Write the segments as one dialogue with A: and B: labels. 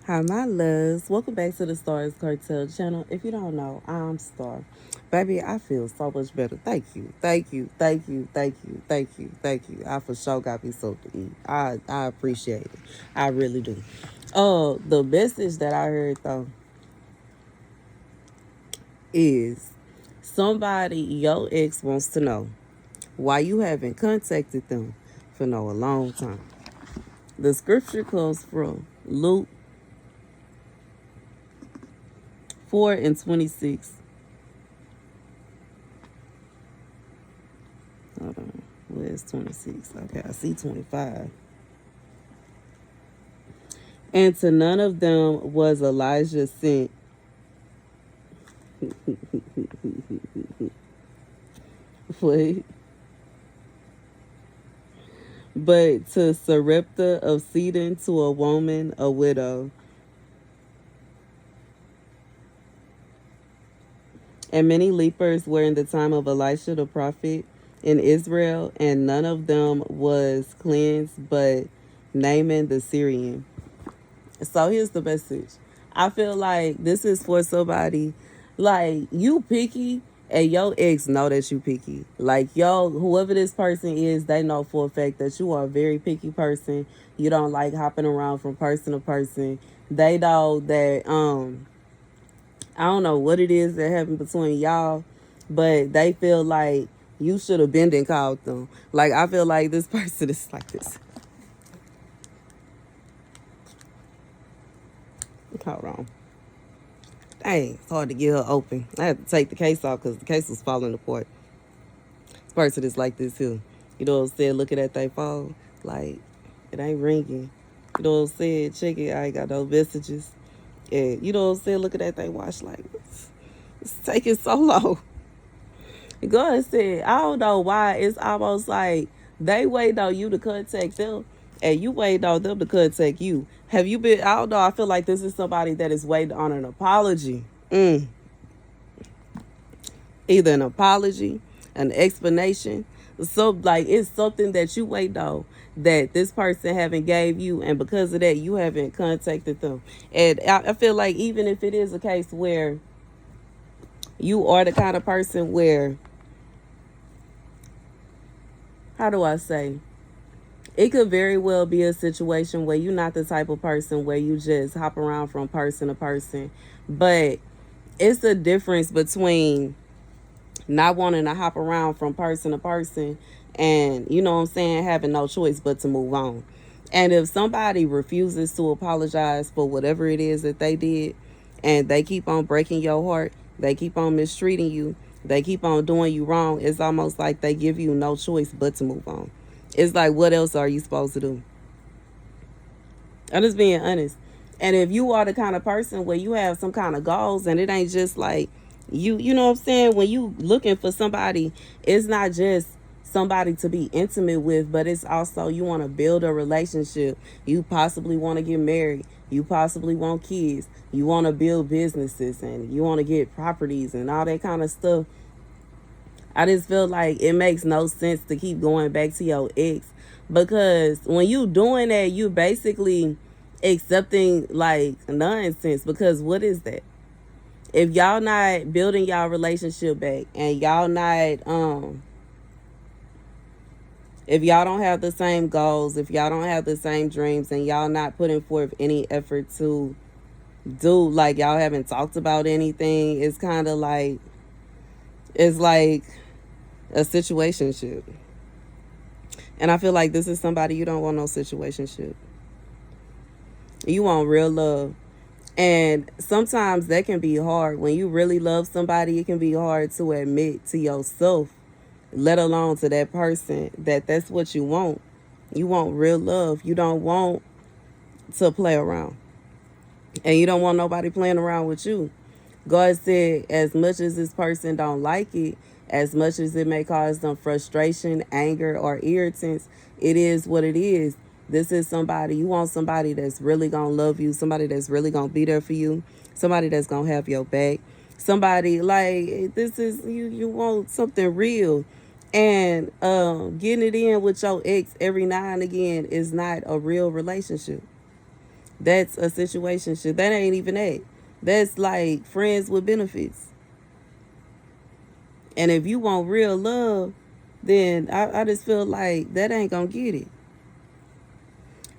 A: Hi, my loves. Welcome back to the Starscartel channel. If you don't know, I'm Star. Baby, I feel so much better. Thank you. Thank you. Thank you. Thank you. Thank you. Thank you. I for sure got me something to eat. I appreciate it. I really do. The message that I heard though is somebody your ex wants to know why you haven't contacted them for no a long time. The scripture comes from Luke 4:26. Hold on. Where's 26? Okay, I see 25. And to none of them was Elijah sent. Wait. But to Sarepta of Sidon, to a woman, a widow. And many lepers were in the time of Elisha the prophet in Israel, and none of them was cleansed but Naaman the Syrian. So here's the message. I feel like this is for somebody like you picky and your ex know that you picky. Like yo, whoever this person is, they know for a fact that you are a very picky person. You don't like hopping around from person to person. They know that I don't know what it is that happened between y'all, but they feel like you should have been and called them. Like I feel like this person is like this. Hold on. Dang, it's hard to get her open. I had to take the case off because the case was falling apart. This person is like this here. You know what I'm saying? Looking at their phone, like, it ain't ringing. You know what I'm saying? Check it. I ain't got no messages. And you know what I'm saying? Looking at their watch, like, it's taking so long. God said, I don't know why. It's almost like they wait on you to contact them and you wait on them to contact you. Have you been, I don't know, I feel like this is somebody that is waiting on an apology. Either an apology, an explanation. So like it's something that you wait on that this person haven't gave you, and because of that you haven't contacted them. And I feel like even if it is a case where you are the kind of person where, how do I say, it could very well be a situation where you're not the type of person where you just hop around from person to person. But it's the difference between not wanting to hop around from person to person and, you know what I'm saying, having no choice but to move on. And if somebody refuses to apologize for whatever it is that they did and they keep on breaking your heart, they keep on mistreating you, they keep on doing you wrong, it's almost like they give you no choice but to move on. It's like, what else are you supposed to do? I'm just being honest. And if you are the kind of person where you have some kind of goals and it ain't just like you know what I'm saying, when you looking for somebody, it's not just somebody to be intimate with, but it's also you want to build a relationship. You possibly want to get married. You possibly want kids. You want to build businesses and you want to get properties and all that kind of stuff. I just feel like it makes no sense to keep going back to your ex, because when you doing that, you basically accepting like nonsense. Because what is that? If y'all not building y'all relationship back and y'all not if y'all don't have the same goals, if y'all don't have the same dreams, and y'all not putting forth any effort to do, like y'all haven't talked about anything, it's kind of like, it's like a situationship. And I feel like this is somebody you don't want no situationship. You want real love. And sometimes that can be hard. When you really love somebody, it can be hard to admit to yourself, let alone to that person, that that's what you want. You want real love. You don't want to play around. And you don't want nobody playing around with you. God said, as much as this person don't like it, as much as it may cause them frustration, anger, or irritants, it is what it is. This is somebody, you want somebody that's really going to love you, somebody that's really going to be there for you, somebody that's going to have your back, somebody like, this is, you want something real. And getting it in with your ex every now and again is not a real relationship. That's a situationship. That ain't even that. That's like friends with benefits. And if you want real love, then I just feel like that ain't gonna get it.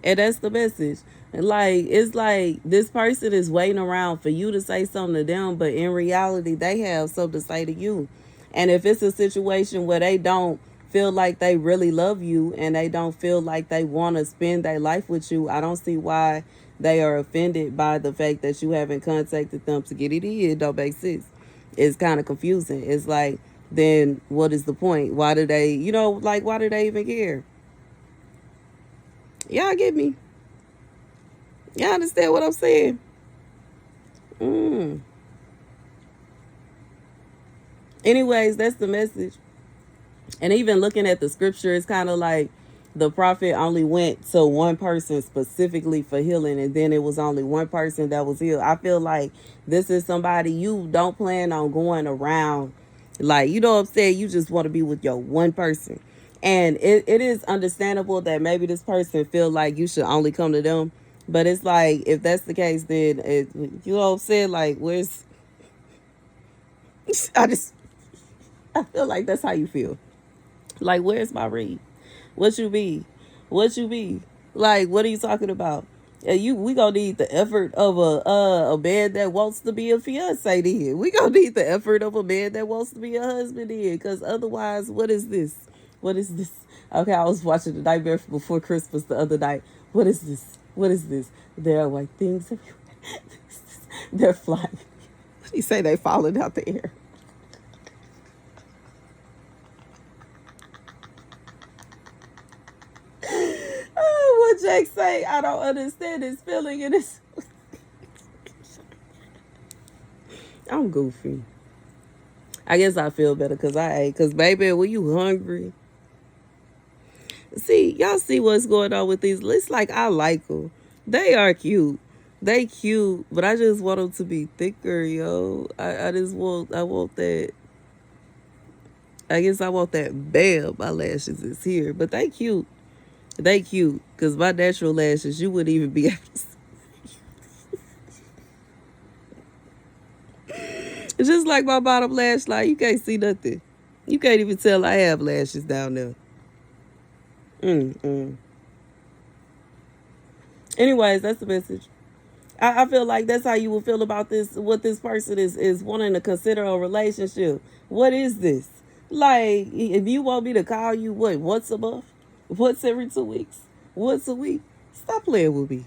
A: And that's the message. And like it's like this person is waiting around for you to say something to them, but in reality they have something to say to you. And if it's a situation where they don't feel like they really love you and they don't feel like they want to spend their life with you, I don't see why they are offended by the fact that you haven't contacted them to get it in. It don't make sense. It's kind of confusing. It's like, then what is the point? Why do they, like, why do they even care? Y'all get me? Y'all understand what I'm saying? Mm. Anyways, that's the message. And even looking at the scripture, it's kind of like the prophet only went to one person specifically for healing, and then it was only one person that was healed. I feel like this is somebody you don't plan on going around. Like, you know what I'm saying? You just want to be with your one person. And it is understandable that maybe this person feel like you should only come to them. But it's like, if that's the case, then, you know what I'm saying? Like, where's... I just... I feel like that's how you feel. Like, where's my read? What you be? What you be? Like, what are you talking about? We gonna need the effort of a man that wants to be a fiance then. We gonna need the effort of a man that wants to be a husband then. Cause otherwise, what is this? What is this? Okay, I was watching The Nightmare Before Christmas the other night. What is this? What is this? There are white things everywhere. They're flying. What do you say? They falling out the air. Oh, what Jake say? I don't understand his feeling and his... I'm goofy. I guess I feel better because I ate. Because, baby, when you hungry... See, y'all see what's going on with these. It's like I like them. They are cute. They cute, but I just want them to be thicker, yo. I want that. I guess I want that. Bam, my lashes is here. But they cute. They cute. Because my natural lashes, you wouldn't even be able to see. It's just like my bottom lash line. You can't see nothing. You can't even tell I have lashes down there. Mm-mm. Anyways, that's the message. I feel like that's how you would feel about this. What this person is wanting to consider a relationship. What is this? Like, if you want me to call you, what, once a month? Once every 2 weeks? Once a week? Stop playing with me.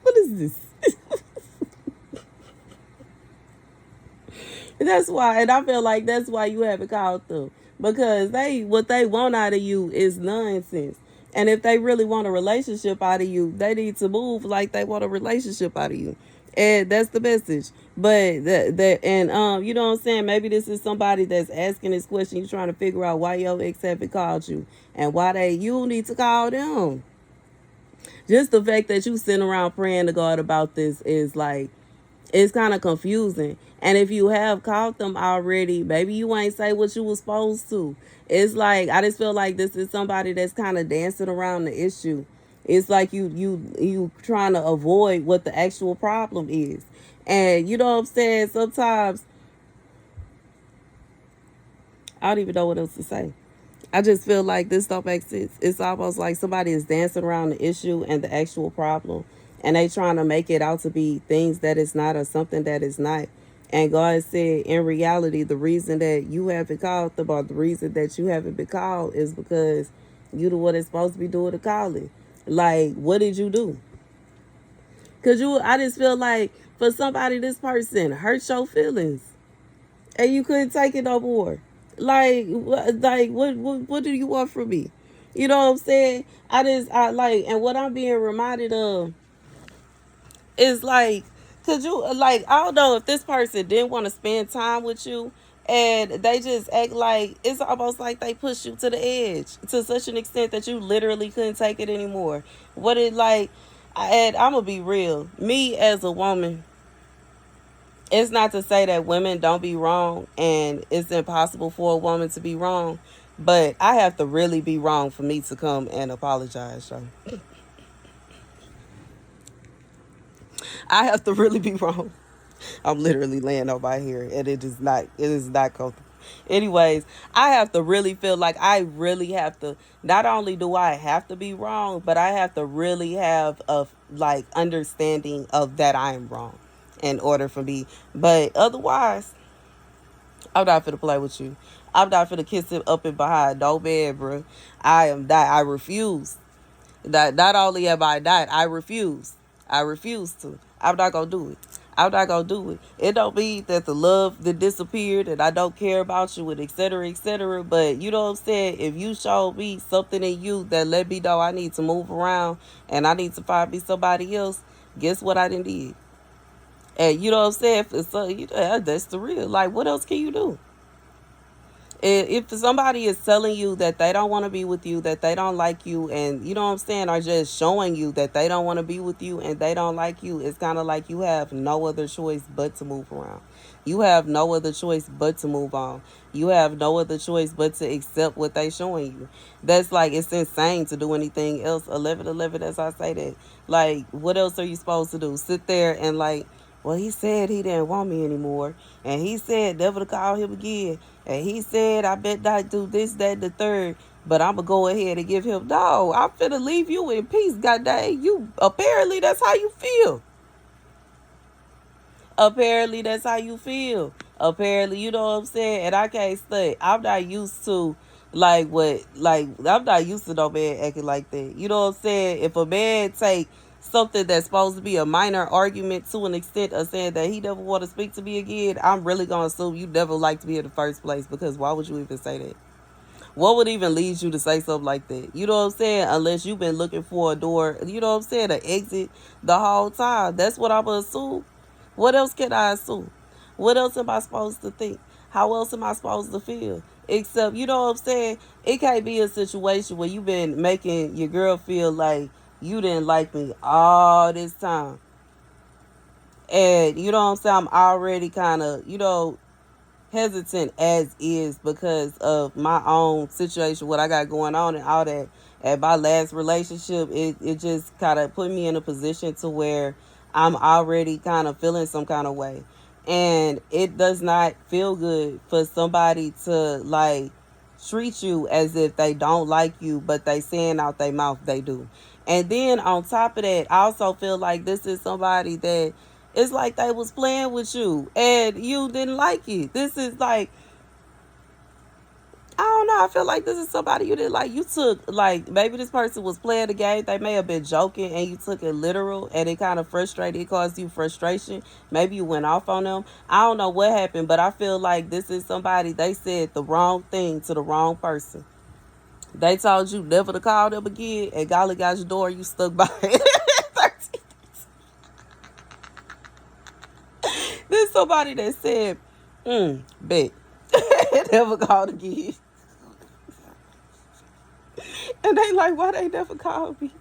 A: What is this? That's why, and I feel like that's why you haven't called them. Because what they want out of you is nonsense. And if they really want a relationship out of you, they need to move like they want a relationship out of you. And that's the message. But you know what I'm saying? Maybe this is somebody that's asking this question. You're trying to figure out why your ex haven't called you and why you need to call them. Just the fact that you sitting around praying to God about this is like, it's kind of confusing. And if you have caught them already, maybe you ain't say what you was supposed to. It's like, I just feel like this is somebody that's kind of dancing around the issue. It's like you trying to avoid what the actual problem is. And you know what I'm saying? Sometimes I don't even know what else to say. I just feel like this don't make sense. It's almost like somebody is dancing around the issue and the actual problem, and they trying to make it out to be things that it's not or something that is not. And God said, in reality, the reason that you haven't called them or the reason that you haven't been called is because you the one that's supposed to be doing the calling. Like, what did you do? Cause I just feel like for somebody, this person hurt your feelings, and you couldn't take it no more. What do you want from me? You know what I'm saying? I like, and what I'm being reminded of is like, cause I don't know if this person didn't want to spend time with you, and they just act like it's almost like they push you to the edge to such an extent that you literally couldn't take it anymore. What it like? And I'm gonna be real. Me as a woman, it's not to say that women don't be wrong and it's impossible for a woman to be wrong, but I have to really be wrong for me to come and apologize, so I have to really be wrong. I'm literally laying on my hair, and it is not comfortable. Anyways, I have to really feel like I really have to. Not only do I have to be wrong, but I have to really have a like understanding of that I am wrong, in order for me. But otherwise, I'm not finna play with you. I'm not finna kiss him up and behind. No man, bro. I am not. I refuse. That not only am I not, I refuse. I refuse to. I'm not gonna do it. I'm not gonna do it. It don't mean that the love that disappeared and I don't care about you and et cetera, et cetera. But you know what I'm saying? If you show me something in you that let me know I need to move around and I need to find me somebody else, guess what I done did? And you know what I'm saying? So, that's the real. Like, what else can you do? If somebody is telling you that they don't want to be with you, that they don't like you, and you know what I'm saying, are just showing you that they don't want to be with you and they don't like you, it's kind of like you have no other choice but to move around. You have no other choice but to move on. You have no other choice but to accept what they showing you. That's like, it's insane to do anything else. 11 as I say that. Like, what else are you supposed to do? Sit there and like, well, he said he didn't want me anymore. And he said never to call him again. And he said, I bet not do this, that, and the third. But I'm going to go ahead and give him, no, I'm finna leave you in peace, goddamn. You, apparently that's how you feel. Apparently that's how you feel. Apparently, you know what I'm saying? And I can't stay. I'm not used to I'm not used to no man acting like that. You know what I'm saying? If a man take something that's supposed to be a minor argument to an extent of saying that he never want to speak to me again, I'm really gonna assume you never liked me in the first place, because why would you even say that? What would even lead you to say something like that? You know what I'm saying? Unless you've been looking for a door, you know what I'm saying, to exit the whole time. That's what I'm gonna assume. What else can I assume? What else am I supposed to think? How else am I supposed to feel? Except, you know what I'm saying? It can't be a situation where you've been making your girl feel like you didn't like me all this time. And you know what I'm saying? I'm already kind of, hesitant as is because of my own situation, what I got going on and all that. At my last relationship, it just kind of put me in a position to where I'm already kind of feeling some kind of way. And it does not feel good for somebody to like treat you as if they don't like you, but they saying out their mouth they do. And then on top of that, I also feel like this is somebody that it's like they was playing with you and you didn't like it. This is like, I don't know. I feel like this is somebody you didn't like. You took, like, maybe this person was playing the game. They may have been joking and you took it literal and it kind of frustrated. It caused you frustration. Maybe you went off on them. I don't know what happened, but I feel like this is somebody, they said the wrong thing to the wrong person. They told you never to call them again, and golly got your door, you stuck by it. There's somebody that said, bet. Never called again. And they like, why they never called me?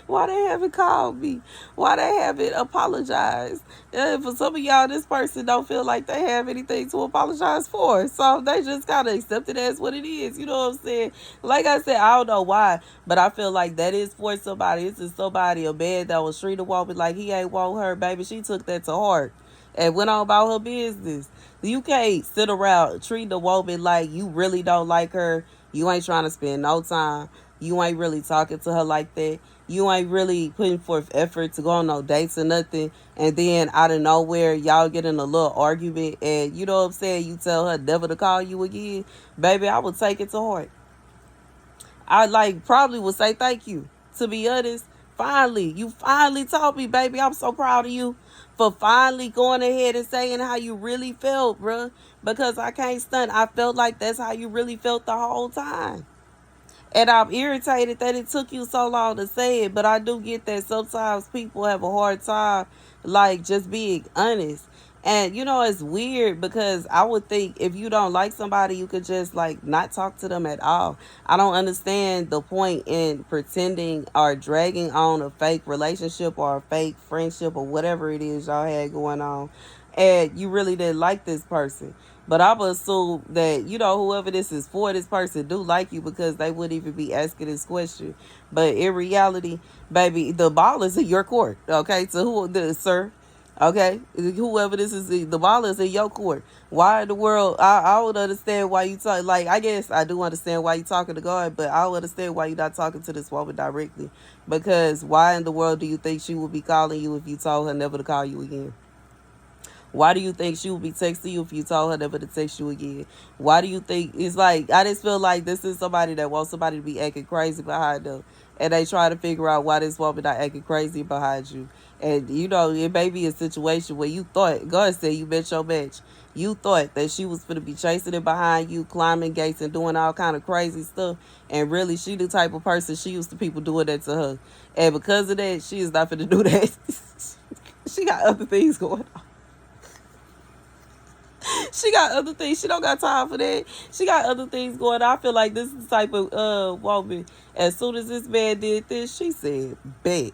A: Why they haven't called me? Why they haven't apologized? For some of y'all, this person don't feel like they have anything to apologize for. So they just kind of accept it as what it is. You know what I'm saying? Like I said, I don't know why, but I feel like that is for somebody. This is somebody, a man that was treating a woman like he ain't want her, baby. She took that to heart and went on about her business. You can't sit around treating a woman like you really don't like her. You ain't trying to spend no time. You ain't really talking to her like that. You ain't really putting forth effort to go on no dates or nothing. And then out of nowhere, y'all get in a little argument. And you know what I'm saying? You tell her never to call you again. Baby, I would take it to heart. I like probably would say thank you. To be honest, finally, you finally told me, baby. I'm so proud of you for finally going ahead and saying how you really felt, bruh. Because I can't stunt. I felt like that's how you really felt the whole time. And I'm irritated that it took you so long to say it, but I do get that sometimes people have a hard time, like, just being honest. And, it's weird because I would think if you don't like somebody, you could just, like, not talk to them at all. I don't understand the point in pretending or dragging on a fake relationship or a fake friendship or whatever it is y'all had going on. And you really didn't like this person. But I would assume that, whoever this is for, this person do like you because they wouldn't even be asking this question. But in reality, baby, the ball is in your court. Okay, so who, sir? Okay, whoever this is, the ball is in your court. Why in the world? I would understand why you talk. Like, I guess I do understand why you talking to God, but I would understand why you're not talking to this woman directly. Because why in the world do you think she would be calling you if you told her never to call you again? Why do you think she would be texting you if you told her never to text you again? Why do you think it's like I just feel like this is somebody that wants somebody to be acting crazy behind them, and they try to figure out why this woman not acting crazy behind you. And you know it may be a situation where you thought God said you bet your match. You thought that she was going to be chasing it behind you, climbing gates and doing all kind of crazy stuff, and really she the type of person she used to people doing that to her, and because of that she is not going to do that. She got other things going on. She got other things. She don't got time for that. She got other things going on. I feel like this is the type of woman. As soon as this man did this, she said, "Bet."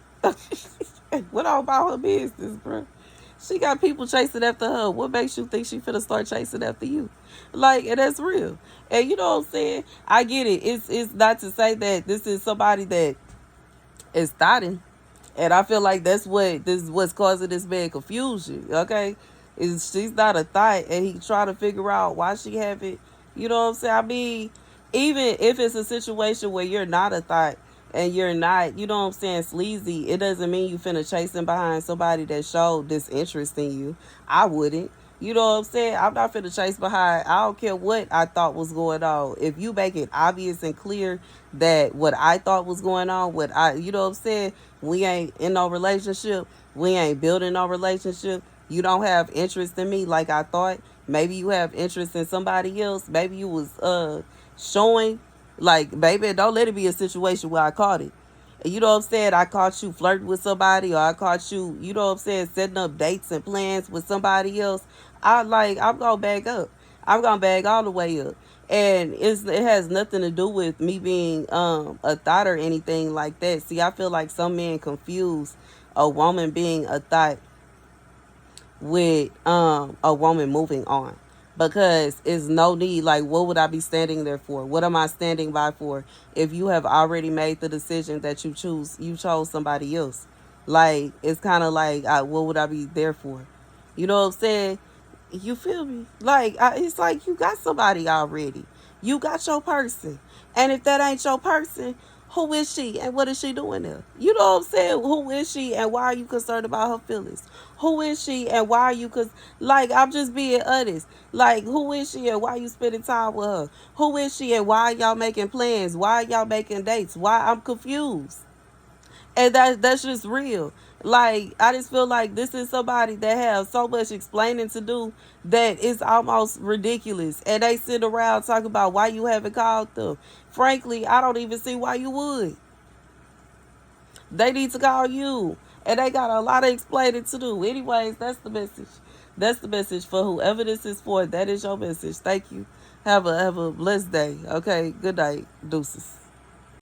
A: What all about her business, bro? She got people chasing after her. What makes you think she finna start chasing after you? Like, and that's real. And you know what I'm saying? I get it. It's not to say that this is somebody that is starting. And I feel like that's what's causing this man confusion. Okay, is she's not a thought, and he trying to figure out why she have it. You know what I'm saying? I mean, even if it's a situation where you're not a thought and you're not, you know what I'm saying, sleazy, it doesn't mean you finna chasing behind somebody that showed disinterest in you. I wouldn't. You know what I'm saying? I'm not finna chase behind. I don't care what I thought was going on. If you make it obvious and clear that what I thought was going on, you know what I'm saying? We ain't in no relationship. We ain't building no relationship. You don't have interest in me like I thought. Maybe you have interest in somebody else. Maybe you was showing, like, baby, don't let it be a situation where I caught it. You know what I'm saying? I caught you flirting with somebody, or I caught you, you know what I'm saying, setting up dates and plans with somebody else. I'm gonna bag up. I'm gonna bag all the way up. And it has nothing to do with me being a thought or anything like that. See, I feel like some men confuse a woman being a thought with a woman moving on, because it's no need. Like, what would I be standing there for? What am I standing by for if you have already made the decision that you chose somebody else? Like, it's kind of like, what would I be there for? You know what I'm saying? You feel me? Like, it's like you got somebody already. You got your person. And if that ain't your person, who is she and what is she doing there? You know what I'm saying? Who is she and why are you concerned about her feelings? Who is she and why are you, like, I'm just being honest. Like, who is she and why are you spending time with her? Who is she and why are y'all making plans? Why are y'all making dates? Why? I'm confused. And that's just real. Like, I just feel like this is somebody that has so much explaining to do that it's almost ridiculous. And they sit around talking about why you haven't called them. Frankly, I don't even see why you would. They need to call you. And they got a lot of explaining to do. Anyways, that's the message. That's the message for whoever this is for. That is your message. Thank you. Have a blessed day. Okay. Good night. Deuces.